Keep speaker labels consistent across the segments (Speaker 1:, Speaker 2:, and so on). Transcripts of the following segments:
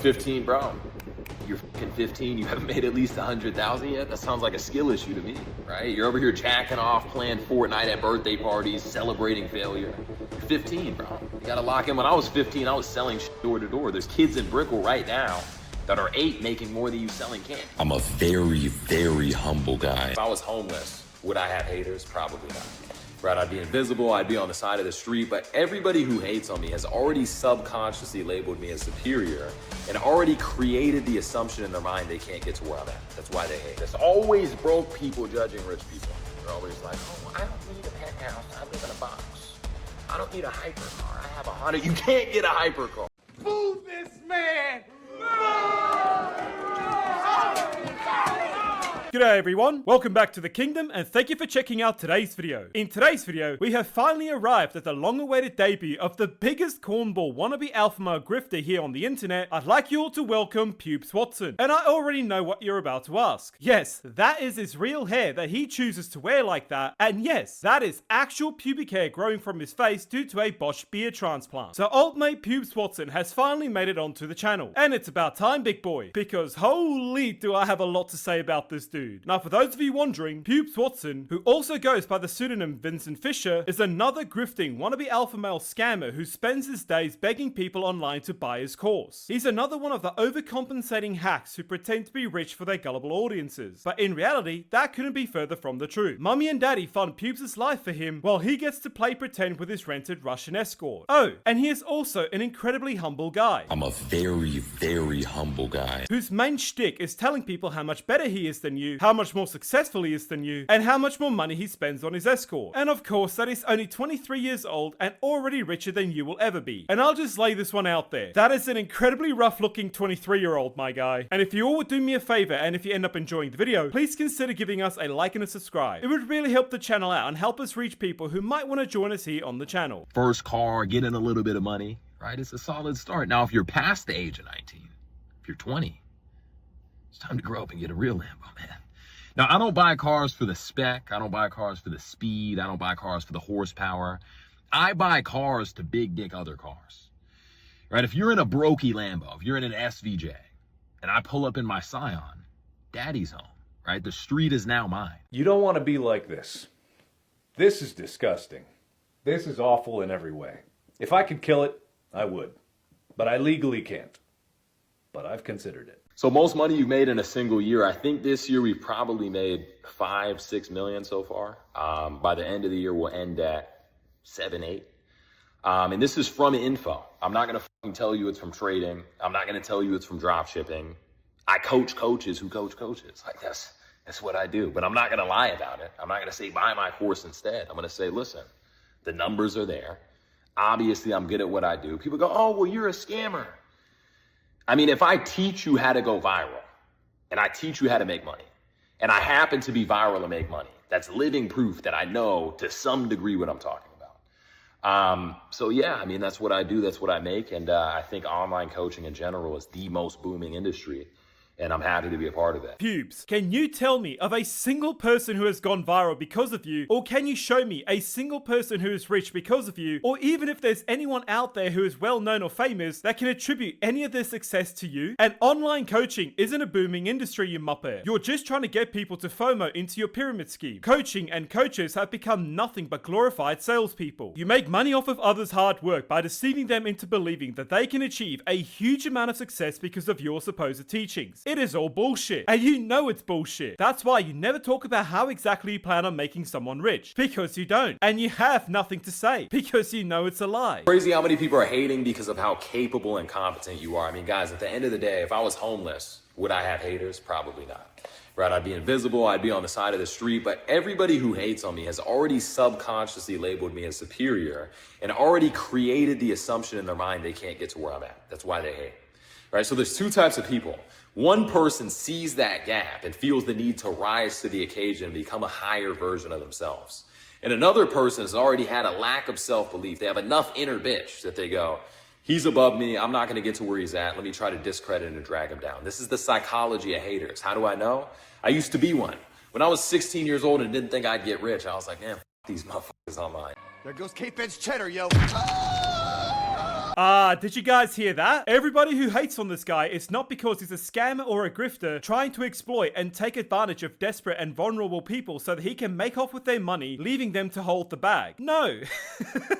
Speaker 1: 15, bro. You're fucking 15, you haven't made at least 100,000 yet? That sounds like a skill issue to me, right? You're over here jacking off, playing Fortnite at birthday parties, celebrating failure. You're 15, bro. You gotta lock in. When I was 15, I was selling shit door to door. There's kids in Brickell right now that are 8 making more than you selling candy.
Speaker 2: I'm a very, very humble guy.
Speaker 1: If I was homeless, would I have haters? Probably not. Right, I'd be invisible, I'd be on the side of the street, but everybody who hates on me has already subconsciously labeled me as superior and already created the assumption in their mind they can't get to where I'm at. That's why they hate. There's always broke people judging rich people. They're always like, oh, I don't need a penthouse, I live in a box. I don't need a hypercar, I have a Honda. You can't get a hypercar.
Speaker 3: Move this man!
Speaker 4: G'day everyone, welcome back to the kingdom and thank you for checking out today's video. In today's video, we have finally arrived at the long-awaited debut of the biggest cornball wannabe alpha male grifter here on the internet. I'd like you all to welcome Wes Watson. And I already know what you're about to ask. Yes, that is his real hair that he chooses to wear like that, and yes, that is actual pubic hair growing from his face due to a botched beard transplant. So old mate Wes Watson has finally made it onto the channel. And it's about time, big boy, because holy do I have a lot to say about this dude. Now, for those of you wondering, Wes Watson, who also goes by the pseudonym Vincent Fischer, is another grifting wannabe alpha male scammer who spends his days begging people online to buy his course. He's another one of the overcompensating hacks who pretend to be rich for their gullible audiences. But in reality, that couldn't be further from the truth. Mummy and daddy fund Pubes' life for him while he gets to play pretend with his rented Russian escort. Oh, and he is also an incredibly humble guy.
Speaker 2: I'm a very, very humble guy.
Speaker 4: Whose main shtick is telling people how much better he is than you, how much more successful he is than you, and how much more money he spends on his escort. And of course, that he's only 23 years old and already richer than you will ever be. And I'll just lay this one out there. That is an incredibly rough-looking 23-year-old, my guy. And if you all would do me a favor, and if you end up enjoying the video, please consider giving us a like and a subscribe. It would really help the channel out and help us reach people who might want to join us here on the channel.
Speaker 1: First car, getting a little bit of money, right? It's a solid start. Now, if you're past the age of 19, if you're 20, it's time to grow up and get a real Lambo, man. Now, I don't buy cars for the spec. I don't buy cars for the speed. I don't buy cars for the horsepower. I buy cars to big dick other cars, right? If you're in a brokey Lambo, if you're in an SVJ, and I pull up in my Scion, daddy's home, right? The street is now mine.
Speaker 5: You don't want to be like this. This is disgusting. This is awful in every way. If I could kill it, I would. But I legally can't. But I've considered it.
Speaker 1: So most money you've made in a single year, I think this year we've probably made 5-6 million so far. By the end of the year, we'll end at 7-8. And this is from info. I'm not gonna tell you it's from trading. I'm not gonna tell you it's from drop shipping. I coach coaches who coach coaches. Like that's what I do. But I'm not gonna lie about it. I'm not gonna say buy my course instead. I'm gonna say, listen, the numbers are there. Obviously, I'm good at what I do. People go, oh, well, you're a scammer. I mean, if I teach you how to go viral and I teach you how to make money and I happen to be viral and make money, that's living proof that I know to some degree what I'm talking about. So yeah, I mean, that's what I do. That's what I make. And I think online coaching in general is the most booming industry. And I'm happy to be a part of it.
Speaker 4: Pubes, can you tell me of a single person who has gone viral because of you? Or can you show me a single person who is rich because of you? Or even if there's anyone out there who is well known or famous that can attribute any of their success to you? And online coaching isn't a booming industry, you muppet. You're just trying to get people to FOMO into your pyramid scheme. Coaching and coaches have become nothing but glorified salespeople. You make money off of others' hard work by deceiving them into believing that they can achieve a huge amount of success because of your supposed teachings. It is all bullshit. And you know it's bullshit. That's why you never talk about how exactly you plan on making someone rich. Because you don't. And you have nothing to say. Because you know it's a lie.
Speaker 1: Crazy how many people are hating because of how capable and competent you are. I mean, guys, at the end of the day, if I was homeless, would I have haters? Probably not. Right? I'd be invisible. I'd be on the side of the street. But everybody who hates on me has already subconsciously labeled me as superior and already created the assumption in their mind they can't get to where I'm at. That's why they hate. Right? So there's two types of people. One person sees that gap and feels the need to rise to the occasion and become a higher version of themselves. And another person has already had a lack of self-belief. They have enough inner bitch that they go, he's above me. I'm not going to get to where he's at. Let me try to discredit and drag him down. This is the psychology of haters. How do I know? I used to be one. When I was 16 years old and didn't think I'd get rich, I was like, man, f these motherfuckers online.
Speaker 3: There goes K-Fed's cheddar, yo.
Speaker 4: Did you guys hear that? Everybody who hates on this guy is not because he's a scammer or a grifter trying to exploit and take advantage of desperate and vulnerable people so that he can make off with their money, leaving them to hold the bag. No.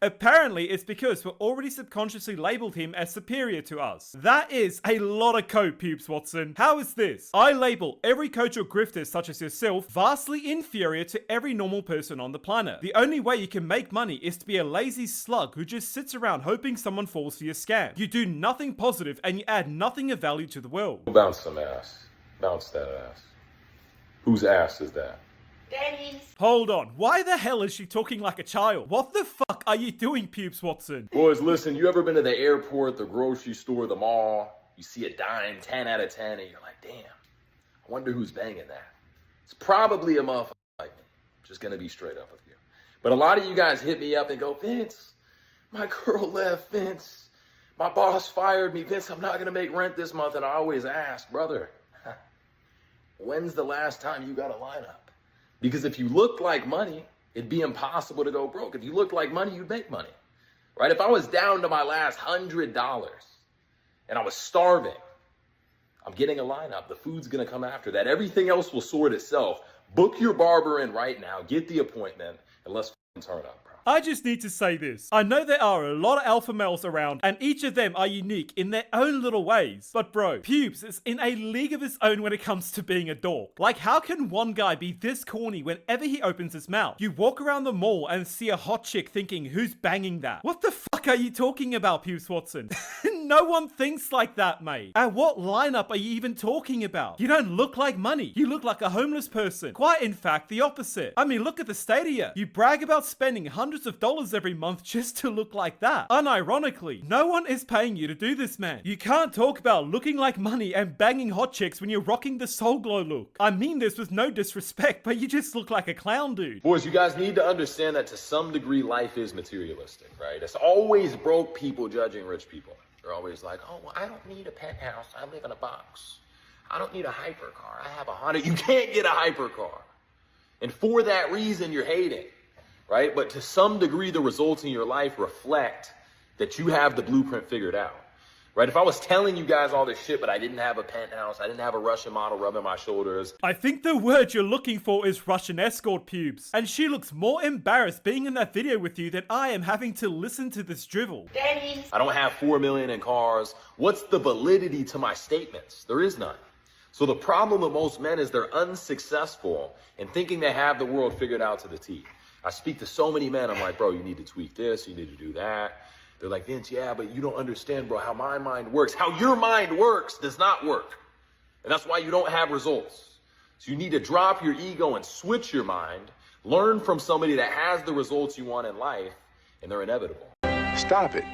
Speaker 4: Apparently, it's because we're already subconsciously labeled him as superior to us. That is a lot of code, Pubes Watson. How is this? I label every coach or grifter such as yourself vastly inferior to every normal person on the planet. The only way you can make money is to be a lazy slug who just sits around hoping someone falls for your scam. You do nothing positive and you add nothing of value to the world.
Speaker 1: Bounce some ass. Bounce that ass. Whose ass is that?
Speaker 3: Daddy's.
Speaker 4: Hold on, why the hell is she talking like a child? What the fuck are you doing, Pubes Watson?
Speaker 1: Boys, listen, you ever been to the airport, the grocery store, the mall? You see a dime, 10 out of 10, and you're like, damn, I wonder who's banging that. It's probably a motherfucker like me. Just gonna be straight up with you. But a lot of you guys hit me up and go, Vince, my girl left, Vince. My boss fired me, Vince, I'm not gonna make rent this month. And I always ask, brother, when's the last time you got a lineup? Because if you looked like money, it'd be impossible to go broke. If you looked like money, you'd make money, right? If I was down to my last $100 and I was starving, I'm getting a lineup. The food's gonna come after that. Everything else will sort itself. Book your barber in right now, get the appointment, and let's turn up, bro.
Speaker 4: I just need to say this. I know there are a lot of alpha males around, and each of them are unique in their own little ways. But bro, Pubes is in a league of his own when it comes to being a dork. Like, how can one guy be this corny whenever he opens his mouth? You walk around the mall and see a hot chick thinking, who's banging that? What the fuck are you talking about, Pubes Watson? No one thinks like that, mate. And what lineup are you even talking about? You don't look like money. You look like a homeless person. Quite in fact, the opposite. I mean, look at the state of you. You brag about spending hundreds of dollars every month just to look like that. Unironically, no one is paying you to do this, man. You can't talk about looking like money and banging hot chicks when you're rocking the Soul Glow look. I mean this with no disrespect, but you just look like a clown, dude.
Speaker 1: Boys, you guys need to understand that to some degree, life is materialistic, right? It's always broke people judging rich people. They're always like, oh, well, I don't need a penthouse. I live in a box. I don't need a hypercar. I have a Honda. You can't get a hypercar. And for that reason, you're hating, right? But to some degree, the results in your life reflect that you have the blueprint figured out, right? If I was telling you guys all this shit, but I didn't have a penthouse, I didn't have a Russian model rubbing my shoulders.
Speaker 4: I think the word you're looking for is Russian escort, Pubes. And she looks more embarrassed being in that video with you than I am having to listen to this drivel.
Speaker 3: Daddy's.
Speaker 1: I don't have 4 million in cars. What's the validity to my statements? There is none. So the problem with most men is they're unsuccessful in thinking they have the world figured out to the T. I speak to so many men, I'm like, bro, you need to tweak this, you need to do that. They're like, Vince, yeah, but you don't understand, bro, how my mind works. How your mind works does not work. And that's why you don't have results. So you need to drop your ego and switch your mind, learn from somebody that has the results you want in life, and they're inevitable.
Speaker 6: Stop it.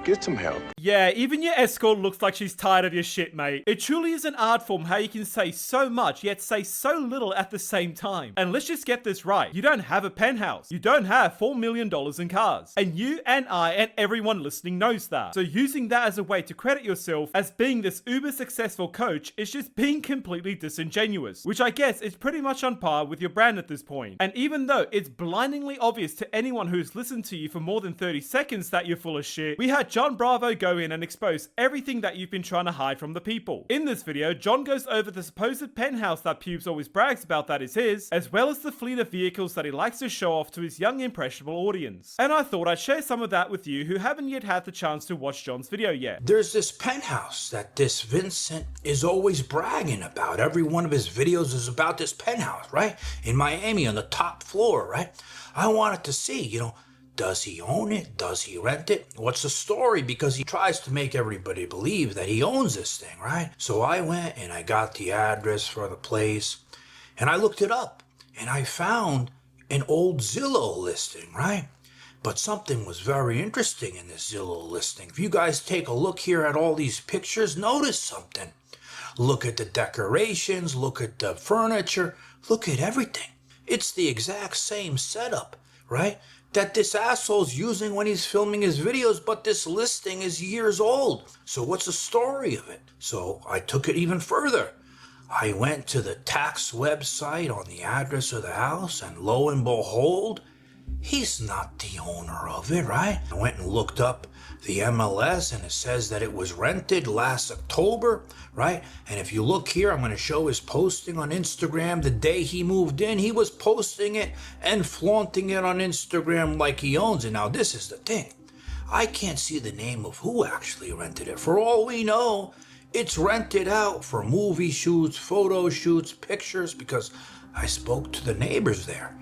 Speaker 6: Get some help.
Speaker 4: Yeah, even your escort looks like she's tired of your shit, mate. It truly is an art form how you can say so much, yet say so little at the same time. And let's just get this right. You don't have a penthouse. You don't have $4 million in cars. And you and I and everyone listening knows that. So using that as a way to credit yourself as being this uber successful coach is just being completely disingenuous, which I guess is pretty much on par with your brand at this point. And even though it's blindingly obvious to anyone who's listened to you for more than 30 seconds that you're full of shit, we had John Bravo go in and expose everything that you've been trying to hide from the people. In this video, John goes over the supposed penthouse that Pubes always brags about that is his, as well as the fleet of vehicles that he likes to show off to his young impressionable audience. And I thought I'd share some of that with you who haven't yet had the chance to watch John's video yet.
Speaker 7: There's this penthouse that this Vincent is always bragging about. Every one of his videos is about this penthouse, right? In Miami on the top floor, right? I wanted to see, does he own it? Does he rent it? What's the story? Because he tries to make everybody believe that he owns this thing, right? So I went and I got the address for the place and I looked it up and I found an old Zillow listing, right? But something was very interesting in this Zillow listing. If you guys take a look here at all these pictures, notice something. Look at the decorations, look at the furniture, look at everything. It's the exact same setup, right? That this asshole's using when he's filming his videos, but this listing is years old. So what's the story of it? So I took it even further. I went to the tax website on the address of the house, and lo and behold, he's not the owner of it, right? I went and looked up the MLS and it says that it was rented last October, right? And if you look here, I'm going to show his posting on Instagram. The day he moved in, he was posting it and flaunting it on Instagram like he owns it. Now, this is the thing. I can't see the name of who actually rented it. For all we know, it's rented out for movie shoots, photo shoots, pictures, because I spoke to the neighbors there.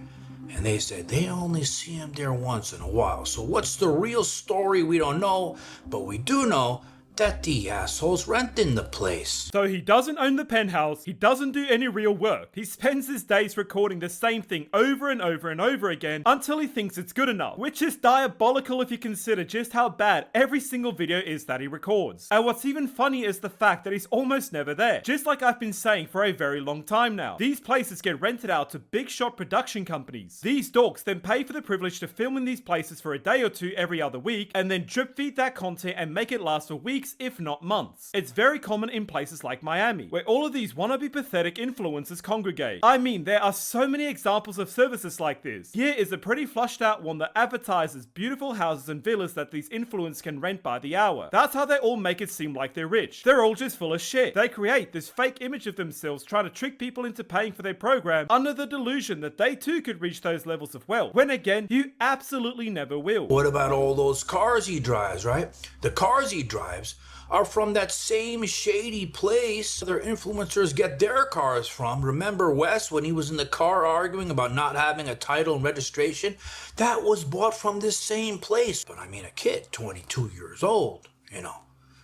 Speaker 7: And they said they only see him there once in a while. So what's the real story? We don't know, but we do know that the asshole's renting the place.
Speaker 4: So he doesn't own the penthouse, he doesn't do any real work. He spends his days recording the same thing over and over and over again until he thinks it's good enough, which is diabolical if you consider just how bad every single video is that he records. And what's even funnier is the fact that he's almost never there, just like I've been saying for a very long time now. These places get rented out to big shot production companies. These dorks then pay for the privilege to film in these places for a day or two every other week, and then drip feed that content and make it last for weeks, if not months. It's very common in places like Miami, where all of these wannabe pathetic influencers congregate. I mean, there are so many examples of services like this. Here is a pretty flushed out one that advertises beautiful houses and villas that these influencers can rent by the hour. That's how they all make it seem like they're rich. They're all just full of shit. They create this fake image of themselves trying to trick people into paying for their program under the delusion that they too could reach those levels of wealth, when again, you absolutely never will.
Speaker 7: What about all those cars he drives, right? The cars he drives are from that same shady place other influencers get their cars from. Remember Wes, when he was in the car arguing about not having a title and registration? That was bought from this same place. But I mean, a kid, 22 years old,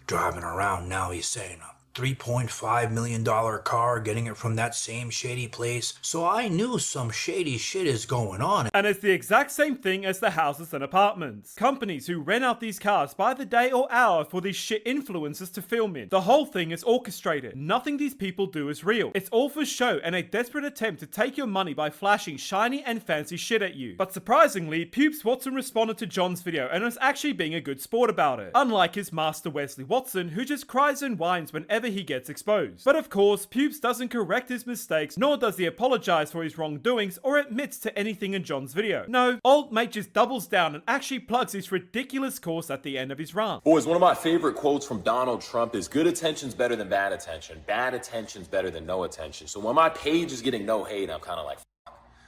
Speaker 7: driving around now, he's saying $3.5 million car, getting it from that same shady place. So I knew some shady shit is going on.
Speaker 4: And it's the exact same thing as the houses and apartments. Companies who rent out these cars by the day or hour for these shit influencers to film in. The whole thing is orchestrated. Nothing these people do is real. It's all for show and a desperate attempt to take your money by flashing shiny and fancy shit at you. But surprisingly, Wes Watson responded to John's video and was actually being a good sport about it. Unlike his master Wes Watson, who just cries and whines whenever he gets exposed. But of course, Wes doesn't correct his mistakes, nor does he apologize for his wrongdoings or admits to anything in John's video. No, old mate just doubles down and actually plugs his ridiculous course at the end of his rant.
Speaker 1: Boys, one of my favorite quotes from Donald Trump is good attention's better than bad attention. Bad attention's better than no attention. So when my page is getting no hate, I'm kind of like,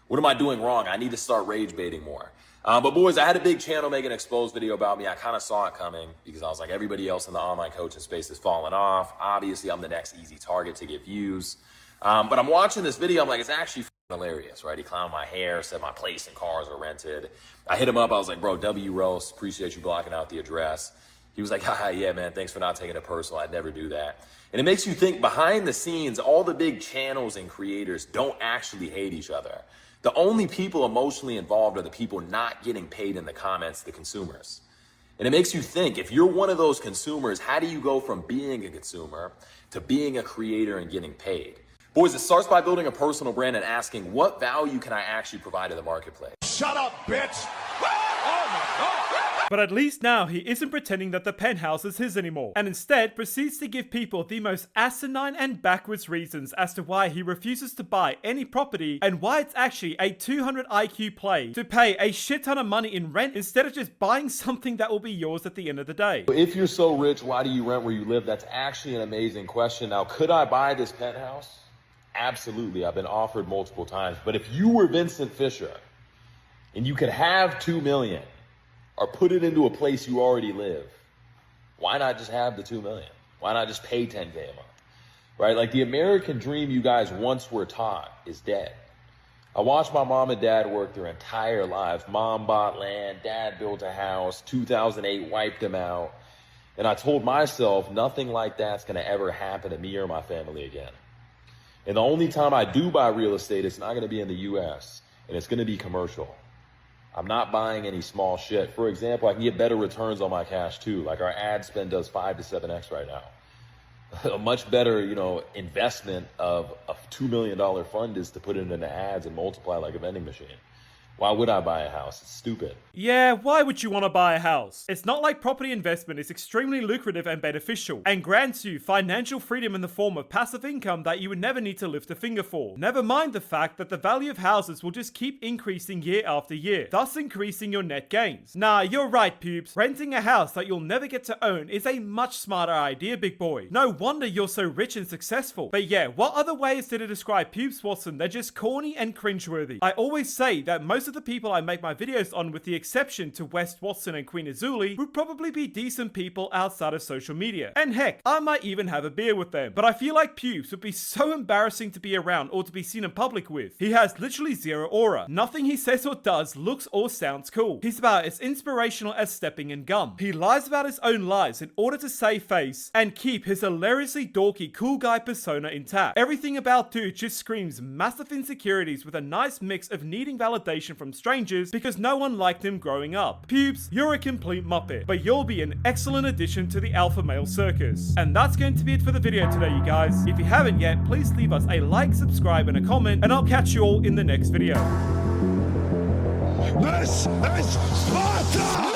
Speaker 1: what am I doing wrong? I need to start rage baiting more. But boys, I had a big channel make an exposed video about me. I kind of saw it coming because I was like, everybody else in the online coaching space is falling off. Obviously, I'm the next easy target to get views. But I'm watching this video. I'm like, it's actually hilarious, right? He clowned my hair, said my place and cars are rented. I hit him up. I was like, bro, W Roast, appreciate you blocking out the address. He was like, haha, yeah, man, thanks for not taking it personal. I'd never do that. And it makes you think behind the scenes, all the big channels and creators don't actually hate each other. The only people emotionally involved are the people not getting paid in the comments, the consumers. And it makes you think, if you're one of those consumers, how do you go from being a consumer to being a creator and getting paid? Boys, it starts by building a personal brand and asking, what value can I actually provide to the marketplace?
Speaker 3: Shut up, bitch! Oh my God!
Speaker 4: But at least now he isn't pretending that the penthouse is his anymore, and instead proceeds to give people the most asinine and backwards reasons as to why he refuses to buy any property and why it's actually a 200 IQ play to pay a shit ton of money in rent instead of just buying something that will be yours at the end of the day.
Speaker 1: If you're so rich, why do you rent where you live? That's actually an amazing question. Now, could I buy this penthouse? Absolutely. I've been offered multiple times. But if you were Vincent Fischer and you could have $2 million, or put it into a place you already live, why not just have the $2 million? Why not just pay $10K a month? Right? Like, the American dream you guys once were taught is dead. I watched my mom and dad work their entire lives. Mom bought land, dad built a house, 2008 wiped them out. And I told myself nothing like that's going to ever happen to me or my family again. And the only time I do buy real estate, it's not going to be in the US, and it's going to be commercial. I'm not buying any small shit. For example, I can get better returns on my cash too. Like, our ad spend does 5 to 7x right now. A much better, investment of a $2 million fund is to put it into ads and multiply like a vending machine. Why would I buy a house? It's stupid.
Speaker 4: Yeah, why would you want to buy a house? It's not like property investment is extremely lucrative and beneficial, and grants you financial freedom in the form of passive income that you would never need to lift a finger for. Never mind the fact that the value of houses will just keep increasing year after year, thus increasing your net gains. Nah, you're right, pubes. Renting a house that you'll never get to own is a much smarter idea, big boy. No wonder you're so rich and successful. But yeah, what other ways to describe pubes, Watson? They're just corny and cringeworthy. I always say that most of the people I make my videos on, with the exception to Wes Watson and Queen Azuli, would probably be decent people outside of social media. And heck, I might even have a beer with them. But I feel like pubes would be so embarrassing to be around or to be seen in public with. He has literally zero aura. Nothing he says or does looks or sounds cool. He's about as inspirational as stepping in gum. He lies about his own lies in order to save face and keep his hilariously dorky cool guy persona intact. Everything about dude just screams massive insecurities with a nice mix of needing validation from strangers because no one liked him growing up. Pubes, you're a complete muppet, but you'll be an excellent addition to the alpha male circus. And that's going to be it for the video today, you guys. If you haven't yet, please leave us a like, subscribe, and a comment, and I'll catch you all in the next video.
Speaker 3: This is Sparta!